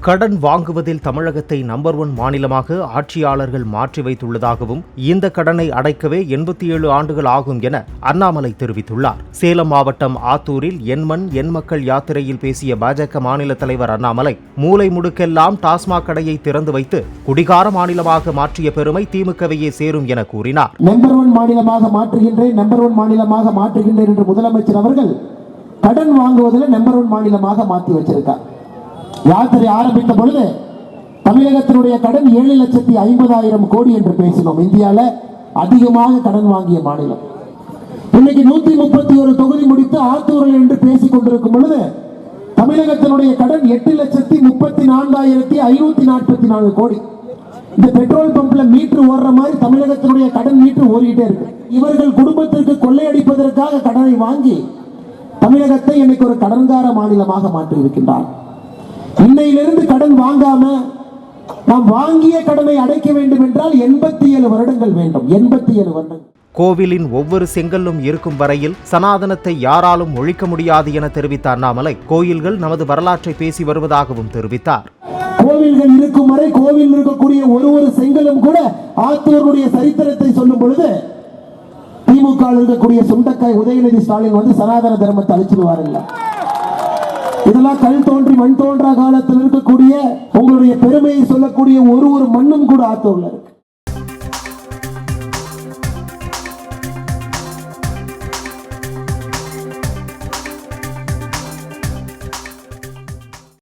கடன் வாங்குவதில் தமிழகத்தை நம்பர் 1 மாநிலமாக ஆட்சியாளர்கள் மாற்றி வைத்துள்ளதாகவும் இந்த கடனை அடைக்கவே 87 ஆண்டுகள் ஆகும் என அண்ணாமலை தெரிவித்துள்ளார். சேலம் மாவட்டம் ஆத்தூரில் என் மண் என் மக்கள் யாத்திரையில் பேசிய பாஜக மாநில தலைவர் அண்ணாமலை, மூலை முடுக்கெல்லாம் டாஸ்மாக் கடையை திறந்து வைத்து குடிகார மாநிலமாக மாற்றிய பெருமை திமுகவையே சேரும் என கூறினார். நம்பர் 1 மாநிலமாக மாற்றுகின்றேன், நம்பர் 1 மாநிலமாக மாற்றுகின்றேன் என்று முதலமைச்சர் அவர்கள் கடன் வாங்குவதில் நம்பர் 1 மாநிலமாக மாற்றி வச்சிருக்கார். யாத்திரை ஆரம்பித்த பொழுது தமிழகத்தினுடைய கடன் 7,50,000 கோடி என்று பேசினோம். இந்தியாவில் அதிகமாக கடன் வாங்கிய மாநிலம். இன்னைக்கு 131 தொகுதி முடித்து ஆத்தூரில் என்று பேசிக் கொண்டிருக்கும் பொழுது தமிழகத்தினுடைய கடன் 8,34,544 கோடி. இந்த பெட்ரோல் பம்ப்ல மீட்டர் ஓடுற மாதிரி தமிழகத்தினுடைய கடன் மீட்டர் ஓடிட்டே இருக்கு. இவர்கள் குடும்பத்திற்கு கொள்ளையடிப்பதற்காக கடனை வாங்கி தமிழகத்தை இன்னைக்கு ஒரு கடன்கார மாநிலமாக மாற்றி இருக்கின்றார். இன்னையிலிருந்து கடன் வாங்காம நாம் வாங்கிய கடனை அடைக்க வேண்டும் என்றால் 87 வருடங்கள் வேண்டும். 87 வருடங்கள். கோவிலின் ஒவ்வொரு செங்கல்லும் இருக்கும் வரையில் சனாதனத்தை யாராலும் ஒழிக்க முடியாது என தெரிவித்த அண்ணாமலை, கோயில்கள் நமது வரலாற்றை பேசி வருவதாகவும் தெரிவித்தார். கோவில்கள் இருக்கும் வரை கோவில் இருக்கக்கூடிய ஒரு செங்கலும் கூட ஆத்தூருடைய சரித்திரத்தை சொல்லும் பொழுது திமுக இருக்கக்கூடிய சுண்டக்காய் உதயநிதி ஸ்டாலின் வந்து சனாதன தர்மத்தை அழிச்சிடுவாருல்ல. இதெல்லாம் கல் தோன்றி மண் தோன்றா காலத்தில் இருக்கக்கூடிய உங்களுடைய பெருமையை சொல்லக்கூடிய ஒரு மண்ணும் கூட ஆத்தூர்ல இருக்கு.